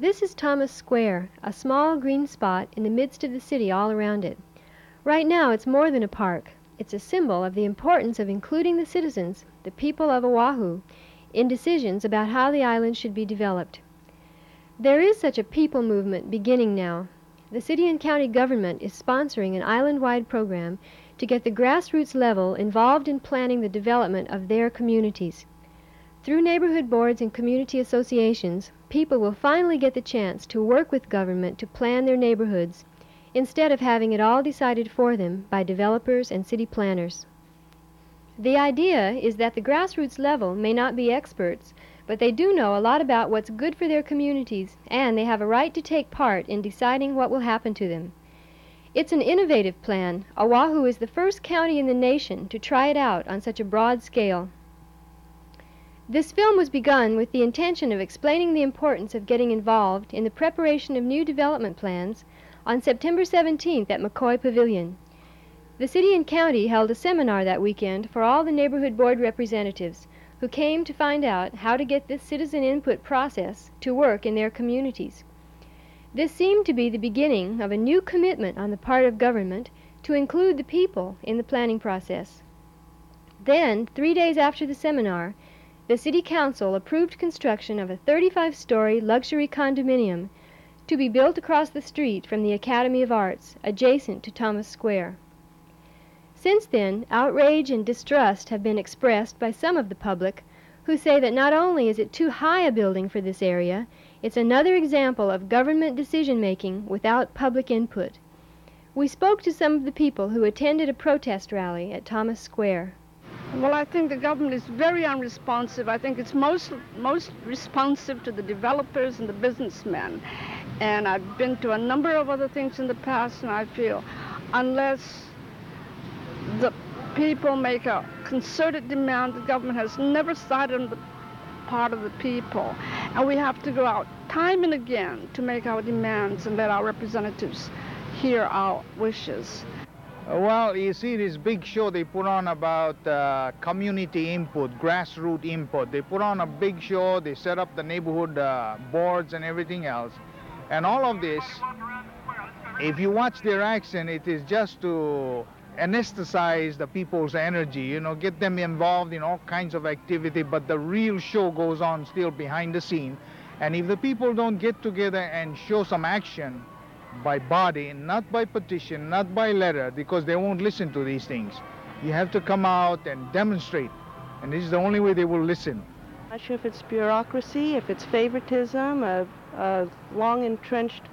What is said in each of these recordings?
This is Thomas Square, a small green spot in the midst of the city all around it. Right now it's more than a park. It's a symbol of the importance of including the citizens, the people of Oahu, in decisions about how the island should be developed. There is such a people movement beginning now. The city and county government is sponsoring an island-wide program to get the grassroots level involved in planning the development of their communities. Through neighborhood boards and community associations, people will finally get the chance to work with government to plan their neighborhoods instead of having it all decided for them by developers and city planners. The idea is that the grassroots level may not be experts, but they do know a lot about what's good for their communities, and they have a right to take part in deciding what will happen to them. It's an innovative plan. Oahu is the first county in the nation to try it out on such a broad scale. This film was begun with the intention of explaining the importance of getting involved in the preparation of new development plans on September 17th at McCoy Pavilion. The city and county held a seminar that weekend for all the neighborhood board representatives who came to find out how to get this citizen input process to work in their communities. This seemed to be the beginning of a new commitment on the part of government to include the people in the planning process. Then, 3 days after the seminar, the City Council approved construction of a 35-story luxury condominium to be built across the street from the Academy of Arts, adjacent to Thomas Square. Since then, outrage and distrust have been expressed by some of the public, who say that not only is it too high a building for this area, it's another example of government decision-making without public input. We spoke to some of the people who attended a protest rally at Thomas Square. Well, I think the government is very unresponsive. I think it's most responsive to the developers and the businessmen. And I've been to a number of other things in the past, and I feel unless the people make a concerted demand, the government has never sided on the part of the people. And we have to go out time and again to make our demands and let our representatives hear our wishes. Well, you see this big show they put on about community input, grassroots input. They put on a big show, they set up the neighborhood boards and everything else. And all of this, if you watch their action, it is just to anesthetize the people's energy, you know, get them involved in all kinds of activity, but the real show goes on still behind the scene. And if the people don't get together and show some action, by body, not by petition, not by letter, because they won't listen to these things. You have to come out and demonstrate, and this is the only way they will listen. I'm not sure if it's bureaucracy, if it's favoritism, a long entrenched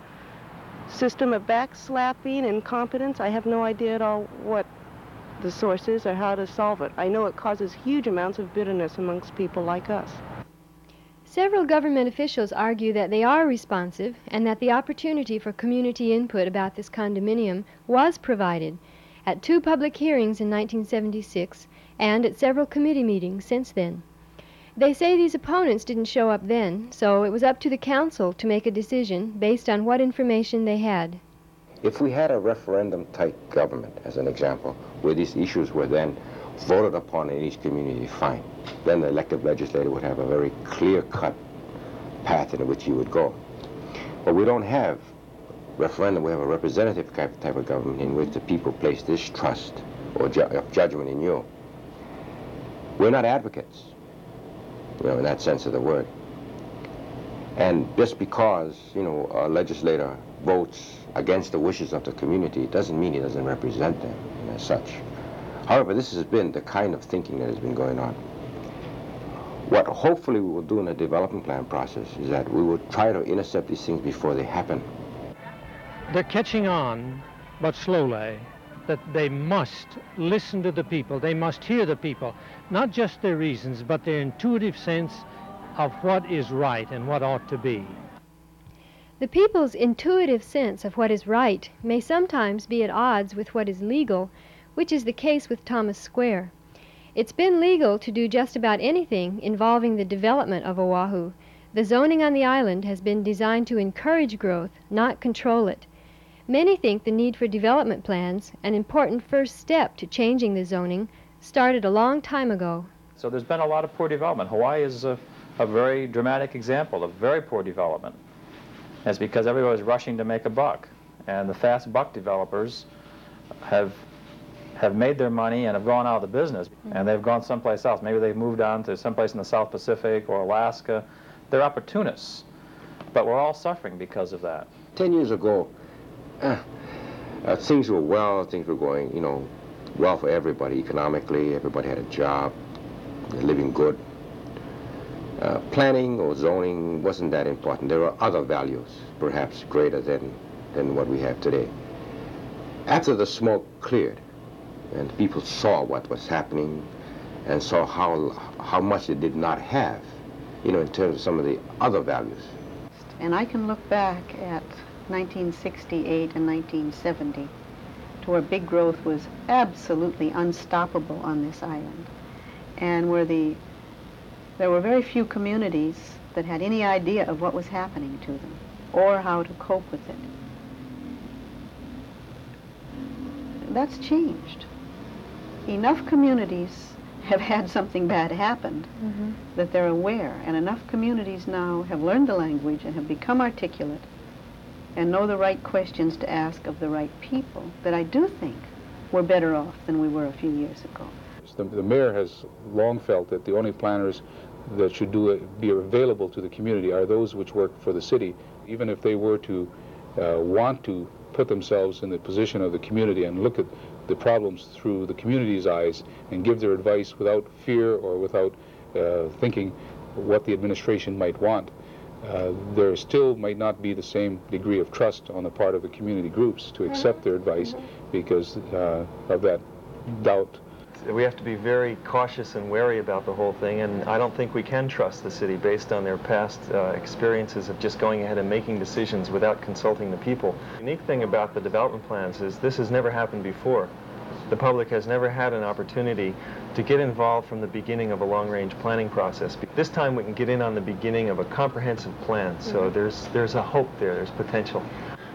system of backslapping, incompetence. I have no idea at all what the source is or how to solve it. I know it causes huge amounts of bitterness amongst people like us. Several government officials argue that they are responsive and that the opportunity for community input about this condominium was provided at 2 public hearings in 1976 and at several committee meetings since then. They say these opponents didn't show up then, so it was up to the council to make a decision based on what information they had. If we had a referendum-type government, as an example, where these issues were then voted upon in each community, fine. Then the elected legislator would have a very clear-cut path in which he would go. But we don't have referendum, we have a representative type of government in which the people place this trust or judgment in you. We're not advocates, you know, in that sense of the word. And just because, you know, a legislator votes against the wishes of the community, it doesn't mean he doesn't represent them as such. However, this has been the kind of thinking that has been going on. What hopefully we will do in the development plan process is that we will try to intercept these things before they happen. They're catching on, but slowly, that they must listen to the people. They must hear the people, not just their reasons, but their intuitive sense of what is right and what ought to be. The people's intuitive sense of what is right may sometimes be at odds with what is legal, which is the case with Thomas Square. It's been legal to do just about anything involving the development of Oahu. The zoning on the island has been designed to encourage growth, not control it. Many think the need for development plans, an important first step to changing the zoning, started a long time ago. So there's been a lot of poor development. Hawaii is a very dramatic example of very poor development. It's because everybody's rushing to make a buck, and the fast buck developers have made their money and have gone out of the business, and they've gone someplace else. Maybe they've moved on to someplace in the South Pacific or Alaska. They're opportunists, but we're all suffering because of that. 10 years ago, things were well, things were going, you know, well for everybody economically. Everybody had a job, they're living good. Planning or zoning wasn't that important. There were other values, perhaps greater than what we have today. After the smoke cleared and people saw what was happening and saw how much they did not have, you know, in terms of some of the other values. And I can look back at 1968 and 1970 to where big growth was absolutely unstoppable on this island, and where there were very few communities that had any idea of what was happening to them or how to cope with it. That's changed. Enough communities have had something bad happen that they're aware, and enough communities now have learned the language and have become articulate and know the right questions to ask of the right people that I do think we're better off than we were a few years ago. The mayor has long felt that the only planners that should be available to the community are those which work for the city. Even if they were to want to put themselves in the position of the community and look at the problems through the community's eyes and give their advice without fear or without thinking what the administration might want, there still might not be the same degree of trust on the part of the community groups to accept their advice because of that doubt. We have to be very cautious and wary about the whole thing, and I don't think we can trust the city based on their past experiences of just going ahead and making decisions without consulting the people. The unique thing about the development plans is this has never happened before. The public has never had an opportunity to get involved from the beginning of a long-range planning process. This time we can get in on the beginning of a comprehensive plan, so there's a hope there, there's potential.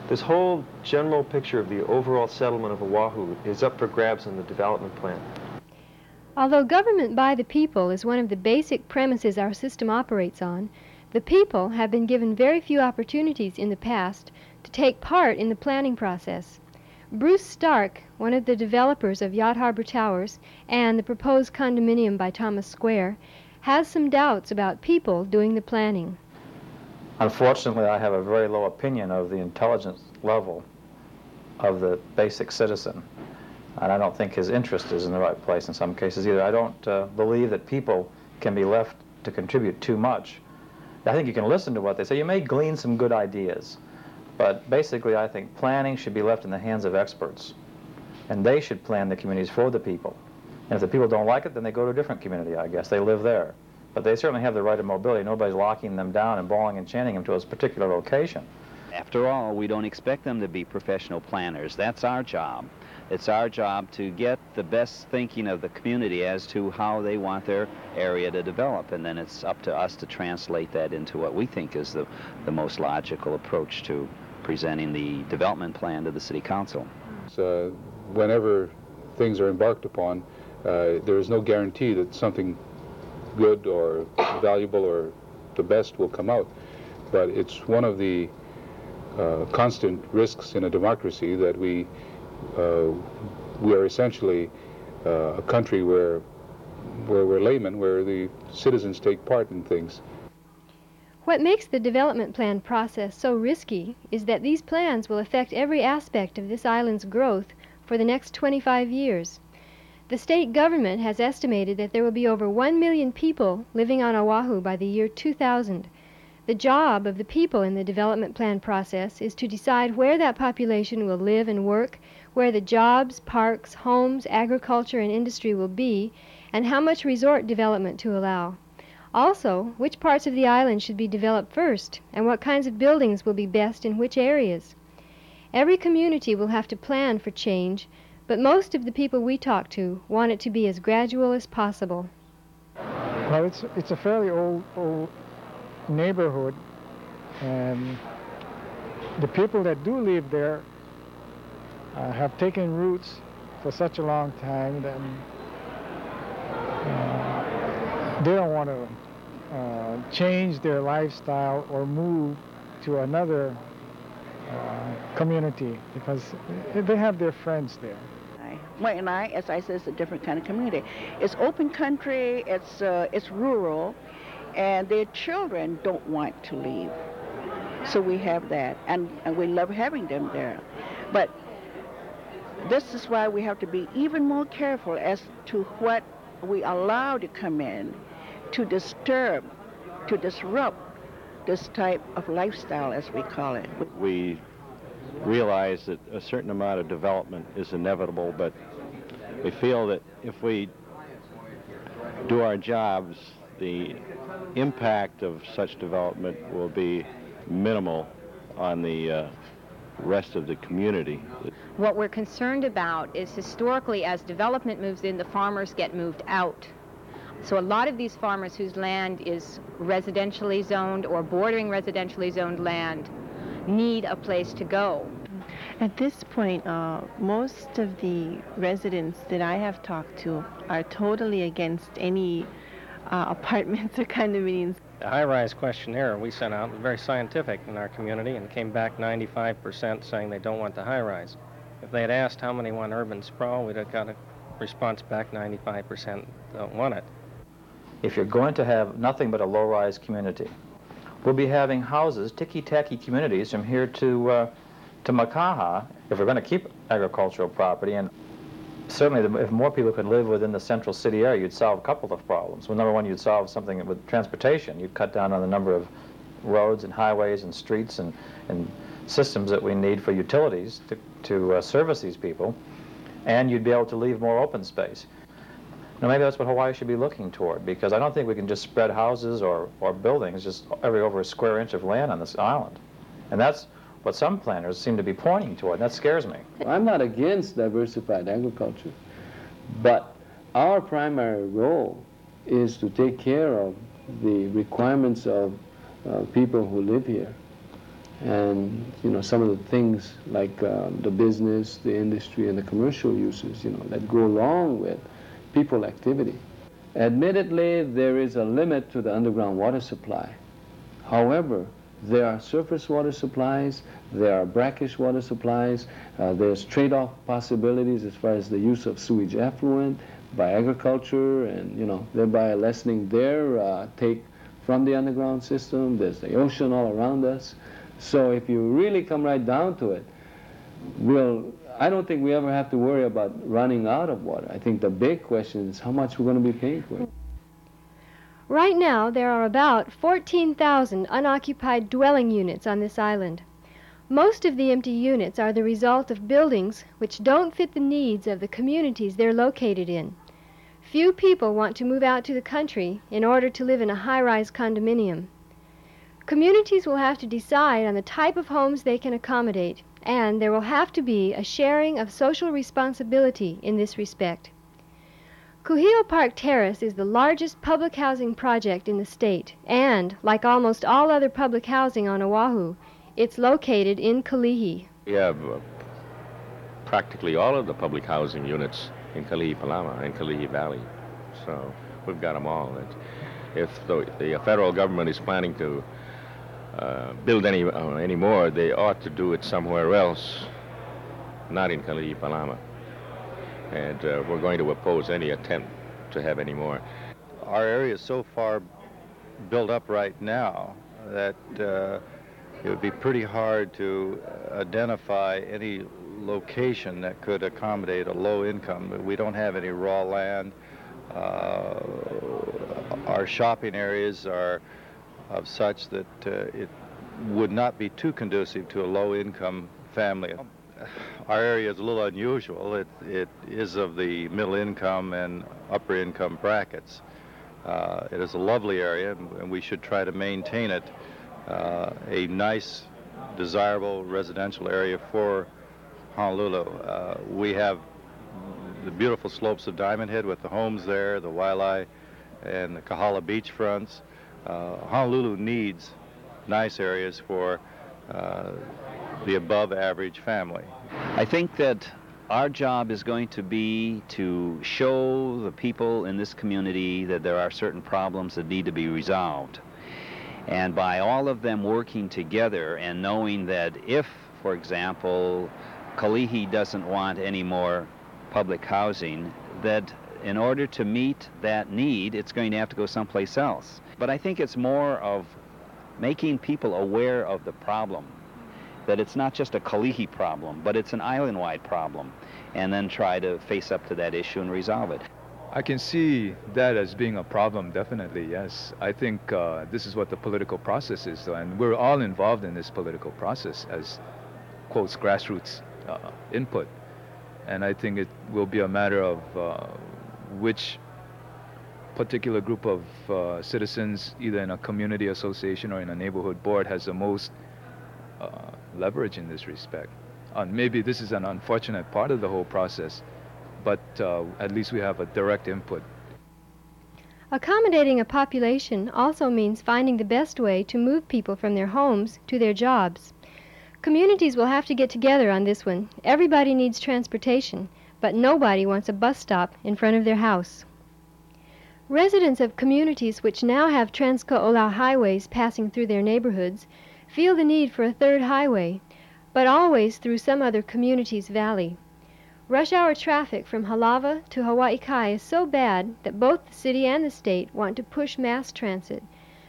This whole general picture of the overall settlement of Oahu is up for grabs in the development plan. Although government by the people is one of the basic premises our system operates on, the people have been given very few opportunities in the past to take part in the planning process. Bruce Stark, one of the developers of Yacht Harbor Towers and the proposed condominium by Thomas Square, has some doubts about people doing the planning. Unfortunately, I have a very low opinion of the intelligence level of the basic citizen. And I don't think his interest is in the right place in some cases either. I don't believe that people can be left to contribute too much. I think you can listen to what they say. You may glean some good ideas, but basically I think planning should be left in the hands of experts. And they should plan the communities for the people. And if the people don't like it, then they go to a different community, I guess. They live there. But they certainly have the right of mobility. Nobody's locking them down and balling and chanting them to a particular location. After all, we don't expect them to be professional planners. That's our job. It's our job to get the best thinking of the community as to how they want their area to develop, and then it's up to us to translate that into what we think is the most logical approach to presenting the development plan to the City Council. Whenever things are embarked upon, there is no guarantee that something good or valuable or the best will come out, but it's one of the constant risks in a democracy that we are essentially a country where we're laymen, where the citizens take part in things. What makes the development plan process so risky is that these plans will affect every aspect of this island's growth for the next 25 years. The state government has estimated that there will be over 1 million people living on Oahu by the year 2000. The job of the people in the development plan process is to decide where that population will live and work, where the jobs, parks, homes, agriculture, and industry will be, and how much resort development to allow. Also, which parts of the island should be developed first, and what kinds of buildings will be best in which areas. Every community will have to plan for change, but most of the people we talk to want it to be as gradual as possible. Well, it's a fairly old neighborhood, and the people that do live there have taken roots for such a long time that they don't want to change their lifestyle or move to another community because they have their friends there. Wai'anae, as I said, is a different kind of community. It's open country, it's rural, and their children don't want to leave. So we have that, and we love having them there. But this is why we have to be even more careful as to what we allow to come in to disturb, to disrupt this type of lifestyle, as we call it. We realize that a certain amount of development is inevitable, but we feel that if we do our jobs, the impact of such development will be minimal on the rest of the community. What we're concerned about is historically, as development moves in, the farmers get moved out. So a lot of these farmers whose land is residentially zoned or bordering residentially zoned land need a place to go. At this point, most of the residents that I have talked to are totally against any apartments or condominiums. The high-rise questionnaire we sent out was very scientific in our community and came back 95% saying they don't want the high-rise. If they had asked how many want urban sprawl, we'd have got a response back 95% don't want it. If you're going to have nothing but a low-rise community, we'll be having houses, ticky-tacky communities from here to Makaha, if we're going to keep agricultural property. And certainly, if more people could live within the central city area, you'd solve a couple of problems. Well, number one, you'd solve something with transportation. You'd cut down on the number of roads and highways and streets and systems that we need for utilities to service these people. And you'd be able to leave more open space. Now, maybe that's what Hawaii should be looking toward, because I don't think we can just spread houses or buildings just over a square inch of land on this island. And that's what some planners seem to be pointing toward. That scares me. I'm not against diversified agriculture, but our primary role is to take care of the requirements of people who live here. And, you know, some of the things like the business, the industry, and the commercial uses, you know, that go along with people activity. Admittedly, there is a limit to the underground water supply. However, there are surface water supplies, there are brackish water supplies, there's trade-off possibilities as far as the use of sewage effluent by agriculture and, you know, thereby lessening their take from the underground system. There's the ocean all around us. So if you really come right down to it, I don't think we ever have to worry about running out of water. I think the big question is how much we're going to be paying for it. Right now, there are about 14,000 unoccupied dwelling units on this island. Most of the empty units are the result of buildings which don't fit the needs of the communities they're located in. Few people want to move out to the country in order to live in a high-rise condominium. Communities will have to decide on the type of homes they can accommodate, and there will have to be a sharing of social responsibility in this respect. Kuhio Park Terrace is the largest public housing project in the state, and, like almost all other public housing on Oahu, it's located in Kalihi. We have practically all of the public housing units in Kalihi Palama and Kalihi Valley, so we've got them all. If the federal government is planning to build any more, they ought to do it somewhere else, not in Kalihi Palama. And we're going to oppose any attempt to have any more. Our area is so far built up right now that it would be pretty hard to identify any location that could accommodate a low income. We don't have any raw land. Our shopping areas are of such that it would not be too conducive to a low income family. Our area is a little unusual. It is of the middle income and upper income brackets. It is a lovely area, and we should try to maintain it a nice, desirable residential area for Honolulu. We have the beautiful slopes of Diamond Head with the homes there, the Waialae and the Kahala beach fronts. Honolulu needs nice areas for the above average family. I think that our job is going to be to show the people in this community that there are certain problems that need to be resolved. And by all of them working together and knowing that if, for example, Kalihi doesn't want any more public housing, that in order to meet that need, it's going to have to go someplace else. But I think it's more of making people aware of the problem, that it's not just a Kalihi problem, but it's an island-wide problem, and then try to face up to that issue and resolve it. I can see that as being a problem, definitely, yes. I think this is what the political process is, and we're all involved in this political process as, quotes, grassroots input. And I think it will be a matter of which particular group of citizens, either in a community association or in a neighborhood board, has the most leverage in this respect. Maybe this is an unfortunate part of the whole process, but at least we have a direct input. Accommodating a population also means finding the best way to move people from their homes to their jobs. Communities will have to get together on this one. Everybody needs transportation, but nobody wants a bus stop in front of their house. Residents of communities which now have Transco-Olau highways passing through their neighborhoods feel the need for a third highway, but always through some other community's valley. Rush hour traffic from Halawa to Hawaii Kai is so bad that both the city and the state want to push mass transit,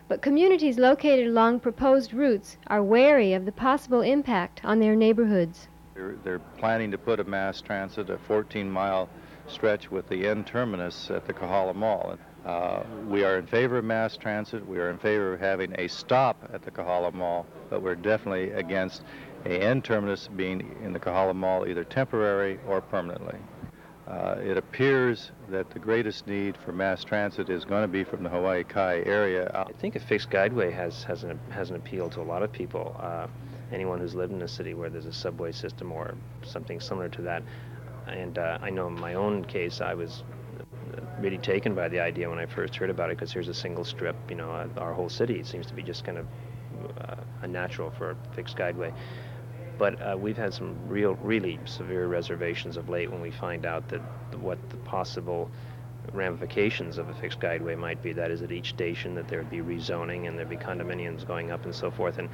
but communities located along proposed routes are wary of the possible impact on their neighborhoods. They're planning to put a mass transit, a 14-mile stretch with the end terminus at the Kahala Mall. We are in favor of mass transit. We are in favor of having a stop at the Kahala Mall, but we're definitely against a end terminus being in the Kahala Mall either temporary or permanently. It appears that the greatest need for mass transit is going to be from the Hawaii Kai area. I think a fixed guideway has an appeal to a lot of people. Anyone who's lived in a city where there's a subway system or something similar to that. And I know in my own case, I was really taken by the idea when I first heard about it, because here's a single strip, you know, our whole city seems to be just kind of a natural for a fixed guideway. But we've had some really severe reservations of late when we find out that what the possible ramifications of a fixed guideway might be. That is, at each station that there would be rezoning and there'd be condominiums going up and so forth. And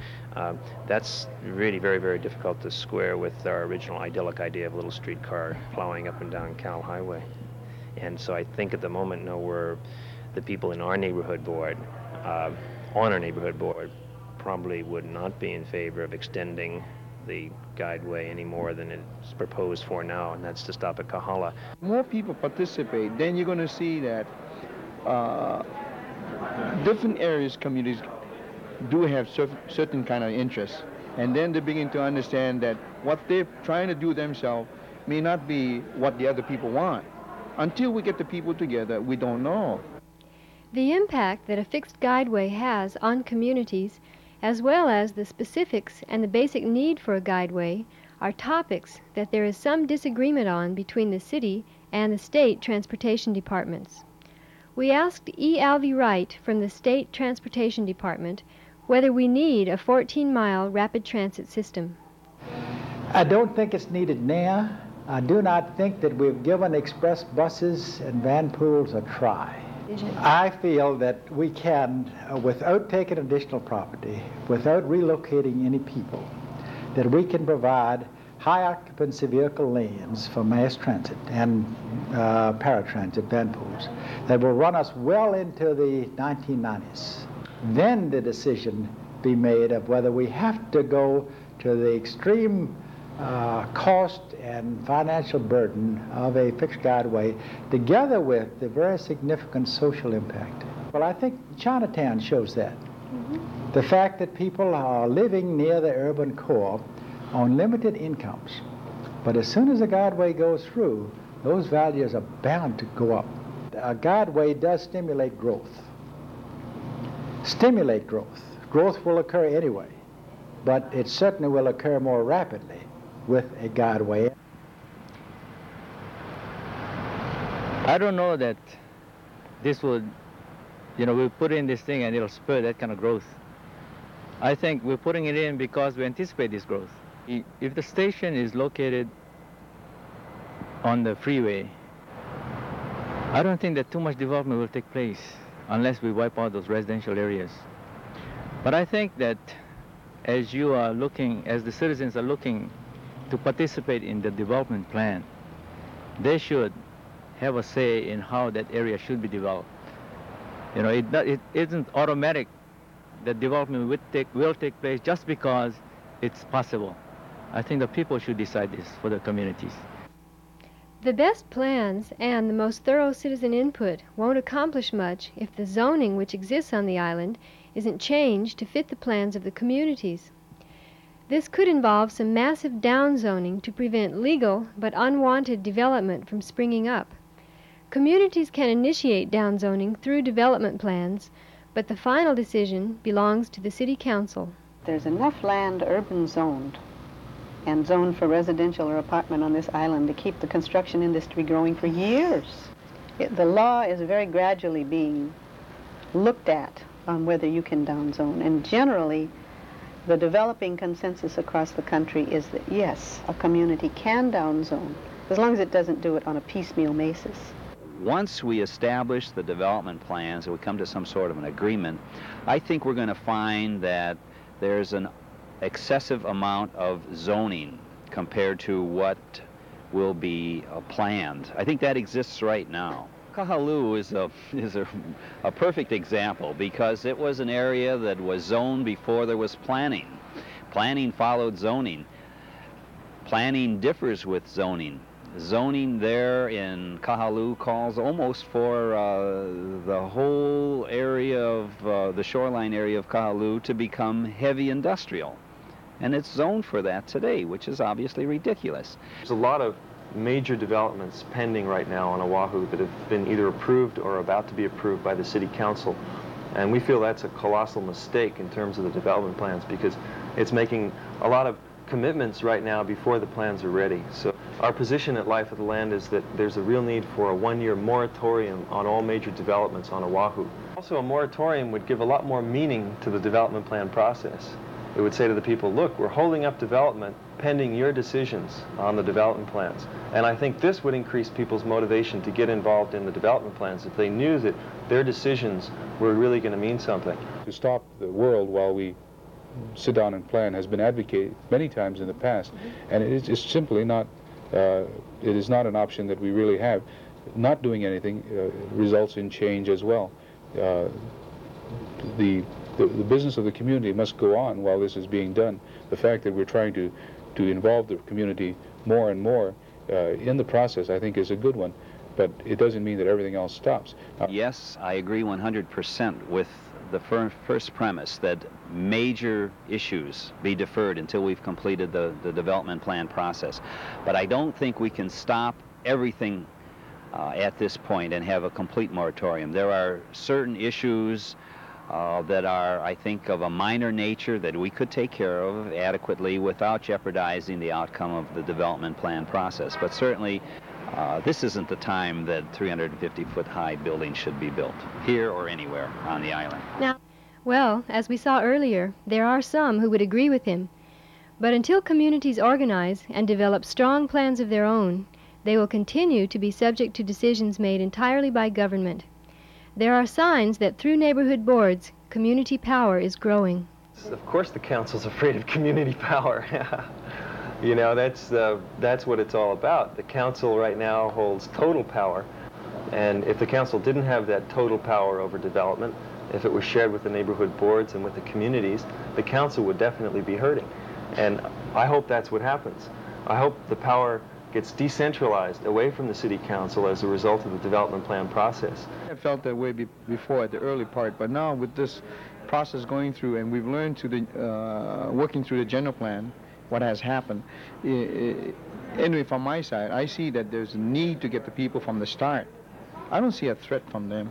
that's really very, very difficult to square with our original idyllic idea of a little streetcar plowing up and down Cal Highway. And so I think at the moment, we're the people in our neighborhood board, on our neighborhood board, probably would not be in favor of extending the guideway any more than it's proposed for now, and that's to stop at Kahala. More people participate, then you're going to see that different areas, communities do have certain kind of interests, and then they begin to understand that what they're trying to do themselves may not be what the other people want. Until we get the people together, we don't know. The impact that a fixed guideway has on communities, as well as the specifics and the basic need for a guideway, are topics that there is some disagreement on between the city and the state transportation departments. We asked E. Alvy Wright from the State Transportation Department whether we need a 14-mile rapid transit system. I don't think it's needed now. I do not think that we've given express buses and van pools a try. I feel that we can, without taking additional property, without relocating any people, that we can provide high occupancy vehicle lanes for mass transit and paratransit van pools that will run us well into the 1990s. Then the decision be made of whether we have to go to the extreme cost and financial burden of a fixed guideway, together with the very significant social impact. Well, I think Chinatown shows that. The fact that people are living near the urban core on limited incomes, but as soon as a guideway goes through, those values are bound to go up. A guideway does stimulate growth. Stimulate growth. Growth will occur anyway, but it certainly will occur more rapidly with a guideway. I don't know that this would, we put in this thing and it'll spur that kind of growth. I think we're putting it in because we anticipate this growth. If the station is located on the freeway, I don't think that too much development will take place unless we wipe out those residential areas. But I think that as the citizens are looking to participate in the development plan, they should have a say in how that area should be developed. You know, it isn't automatic that development will take place just because it's possible. I think the people should decide this for the communities. The best plans and the most thorough citizen input won't accomplish much if the zoning which exists on the island isn't changed to fit the plans of the communities. This could involve some massive downzoning to prevent legal but unwanted development from springing up. Communities can initiate downzoning through development plans, but the final decision belongs to the City Council. There's enough land urban zoned and zoned for residential or apartment on this island to keep the construction industry growing for years. The law is very gradually being looked at on whether you can downzone, and generally the developing consensus across the country is that yes, a community can downzone as long as it doesn't do it on a piecemeal basis. Once we establish the development plans and we come to some sort of an agreement, I think we're going to find that there's an excessive amount of zoning compared to what will be planned. I think that exists right now. Kahaluu is a perfect example because it was an area that was zoned before there was planning. Planning followed zoning. Planning differs with zoning. Zoning there in Kahaluu calls almost for the whole area of the shoreline area of Kahaluu to become heavy industrial. And it's zoned for that today, which is obviously ridiculous. There's a lot of major developments pending right now on Oahu that have been either approved or about to be approved by the City Council. And we feel that's a colossal mistake in terms of the development plans because it's making a lot of commitments right now before the plans are ready. So our position at Life of the Land is that there's a real need for a one-year moratorium on all major developments on Oahu. Also, a moratorium would give a lot more meaning to the development plan process. It would say to the people, look, we're holding up development pending your decisions on the development plans. And I think this would increase people's motivation to get involved in the development plans if they knew that their decisions were really going to mean something. To stop the world while we sit down and plan has been advocated many times in the past, and it is simply not, it is not an option that we really have. Not doing anything results in change as well. The business of the community must go on while this is being done. The fact that we're trying to involve the community more and more in the process, I think, is a good one. But it doesn't mean that everything else stops. Yes, I agree 100% with the first premise that major issues be deferred until we've completed the development plan process. But I don't think we can stop everything at this point and have a complete moratorium. There are certain issues that are, I think, of a minor nature that we could take care of adequately without jeopardizing the outcome of the development plan process. But certainly, this isn't the time that 350-foot high buildings should be built, here or anywhere on the island. Now, well, as we saw earlier, there are some who would agree with him. But until communities organize and develop strong plans of their own, they will continue to be subject to decisions made entirely by government. There are signs that through neighborhood boards, community power is growing. Of course the council's afraid of community power. You know, that's what it's all about. The council right now holds total power, and if the council didn't have that total power over development, if it was shared with the neighborhood boards and with the communities, the council would definitely be hurting. And I hope that's what happens. I hope the power gets decentralized away from the city council as a result of the development plan process. I felt that way before at the early part, but now with this process going through and we've learned to the working through the general plan what has happened. Anyway, from my side, I see that there's a need to get the people from the start. I don't see a threat from them.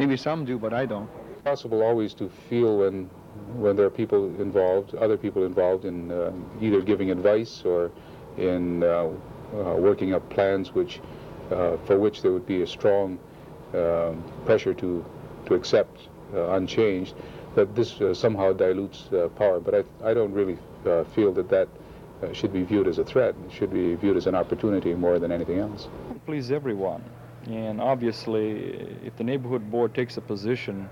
Maybe some do, but I don't. It's possible always to feel when there are people involved, other people involved in either giving advice or in working up plans for which there would be a strong pressure to accept unchanged, that this somehow dilutes power. But I don't really feel that should be viewed as a threat. It should be viewed as an opportunity more than anything else. Please everyone. And obviously, if the neighborhood board takes a position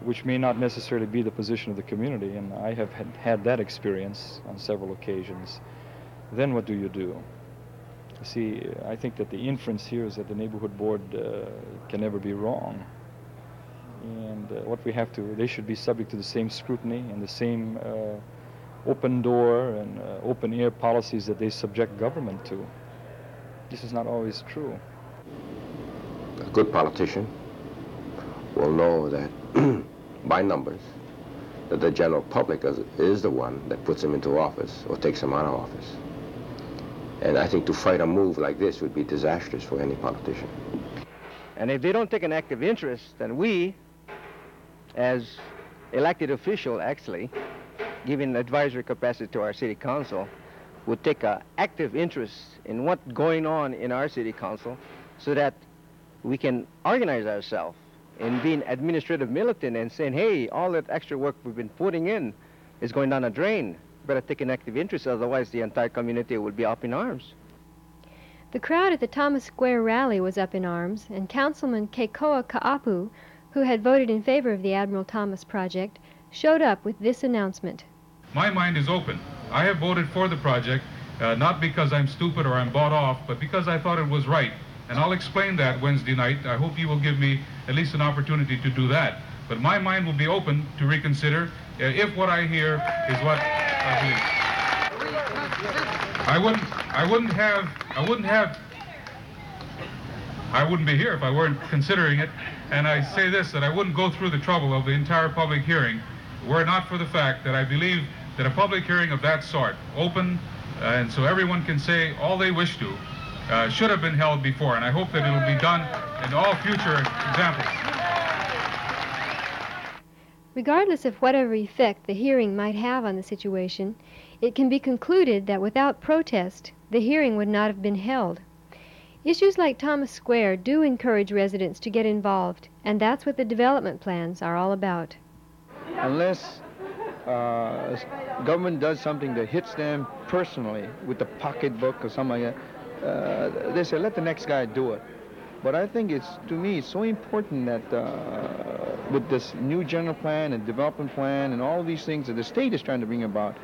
which may not necessarily be the position of the community, and I have had that experience on several occasions, then what do? You see, I think that the inference here is that the neighborhood board can never be wrong. And what we have to, they should be subject to the same scrutiny and the same open door and open air policies that they subject government to. This is not always true. A good politician will know that by numbers that the general public is the one that puts him into office or takes him out of office. And I think to fight a move like this would be disastrous for any politician. And if they don't take an active interest, then we, as elected official, actually, giving advisory capacity to our city council, would take an active interest in what's going on in our city council so that we can organize ourselves in being administrative militant and saying, hey, all that extra work we've been putting in is going down a drain. Better take an active interest, otherwise the entire community will be up in arms. The crowd at the Thomas Square rally was up in arms, and Councilman Keikoa Ka'apu, who had voted in favor of the Admiral Thomas project, showed up with this announcement. My mind is open. I have voted for the project, not because I'm stupid or I'm bought off, but because I thought it was right. And I'll explain that Wednesday night. I hope you will give me at least an opportunity to do that. But my mind will be open to reconsider if what I hear is what I believe. I wouldn't be here if I weren't considering it. And I say this, that I wouldn't go through the trouble of the entire public hearing were it not for the fact that I believe that a public hearing of that sort, open, and so everyone can say all they wish to, should have been held before. And I hope that it will be done in all future examples. Regardless of whatever effect the hearing might have on the situation, it can be concluded that without protest, the hearing would not have been held. Issues like Thomas Square do encourage residents to get involved, and that's what the development plans are all about. Unless government does something that hits them personally with the pocketbook or something like that, they say, let the next guy do it. But I think to me, it's so important that with this new general plan and development plan and all these things that the state is trying to bring about,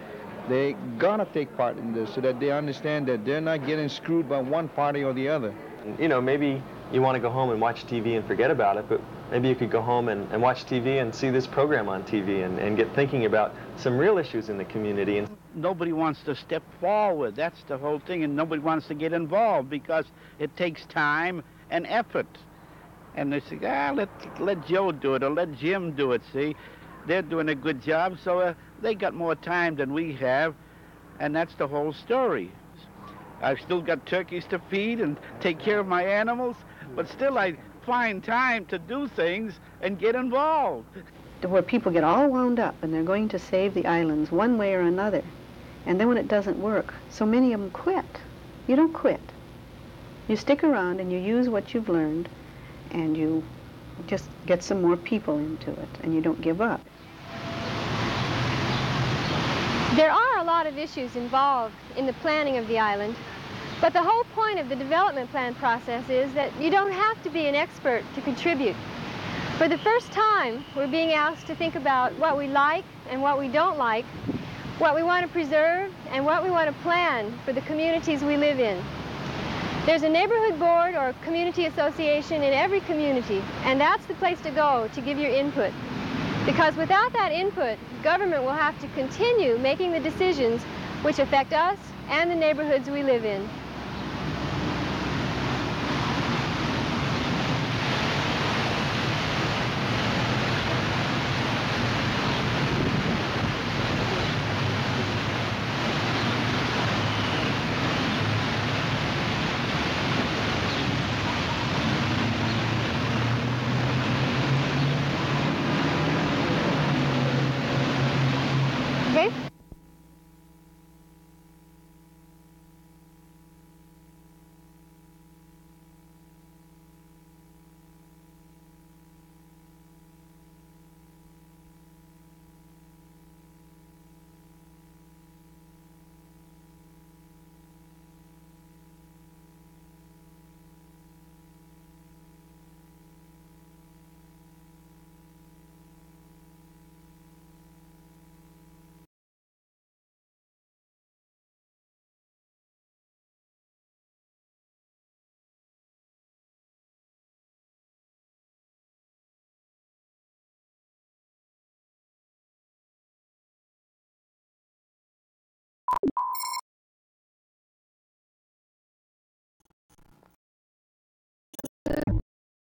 they gotta take part in this so that they understand that they're not getting screwed by one party or the other. You know, maybe you want to go home and watch TV and forget about it, but maybe you could go home and watch TV and see this program on TV and get thinking about some real issues in the community. And nobody wants to step forward. That's the whole thing, and nobody wants to get involved because it takes time and effort. And they say, let Joe do it or let Jim do it, see? They're doing a good job, so they got more time than we have, and that's the whole story. I've still got turkeys to feed and take care of my animals, but still I find time to do things and get involved. Where people get all wound up and they're going to save the islands one way or another, and then when it doesn't work, so many of them quit. You don't quit. You stick around and you use what you've learned, and you just get some more people into it, and you don't give up. There are a lot of issues involved in the planning of the island, but the whole point of the development plan process is that you don't have to be an expert to contribute. For the first time, we're being asked to think about what we like and what we don't like, what we want to preserve and what we want to plan for the communities we live in. There's a neighborhood board or community association in every community, and that's the place to go to give your input. Because without that input, government will have to continue making the decisions which affect us and the neighborhoods we live in.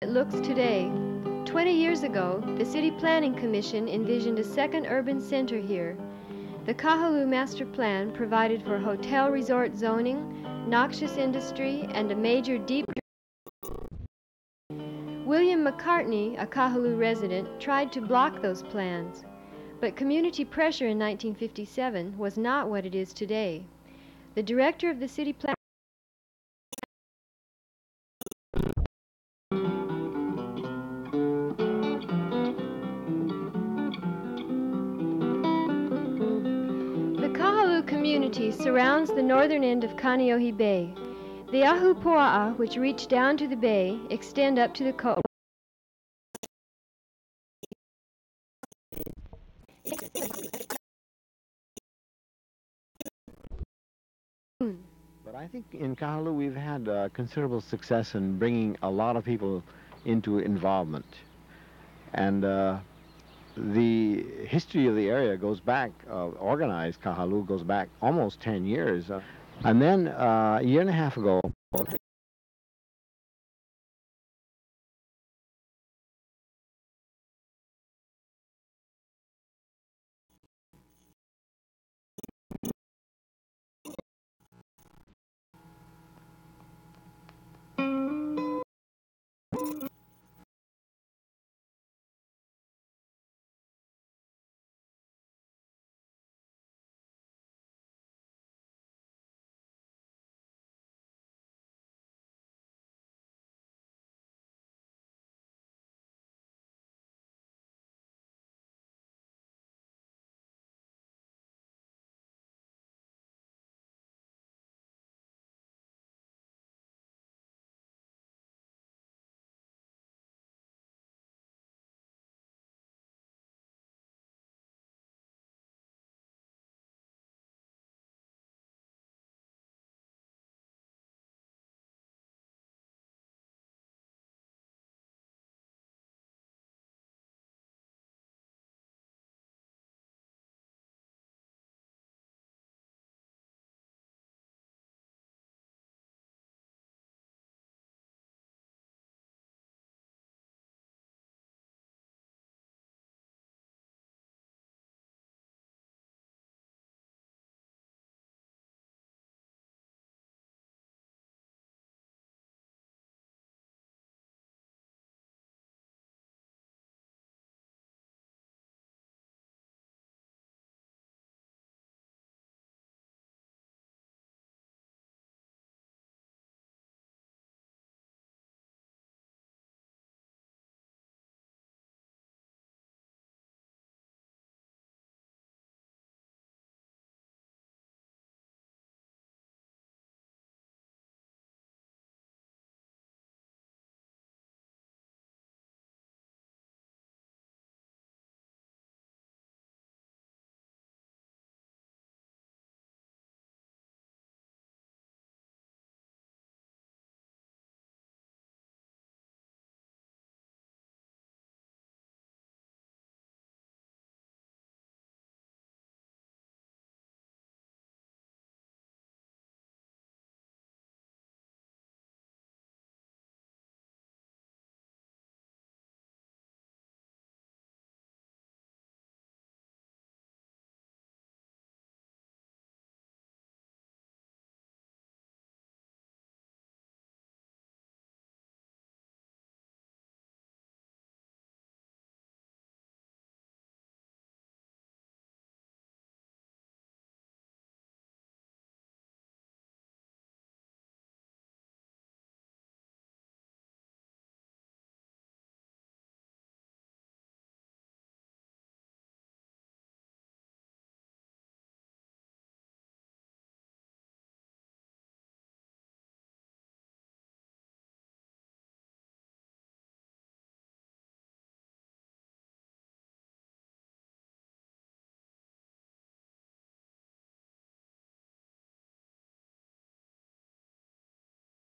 it looks today. 20 years ago, the City Planning Commission envisioned a second urban center here. The Kahaluu Master Plan provided for hotel resort zoning, noxious industry, and a major deep. William McCartney, a Kahaluu resident, tried to block those plans. But community pressure in 1957 was not what it is today. The director of the city plan. The Kahaluu community surrounds the northern end of Kaneohe Bay. The Ahupua'a, which reach down to the bay, extend up to the coast. But I think in Kahaluu we've had considerable success in bringing a lot of people into involvement. And the history of the area goes back, organized Kahaluu goes back almost 10 years. And then a year and a half ago,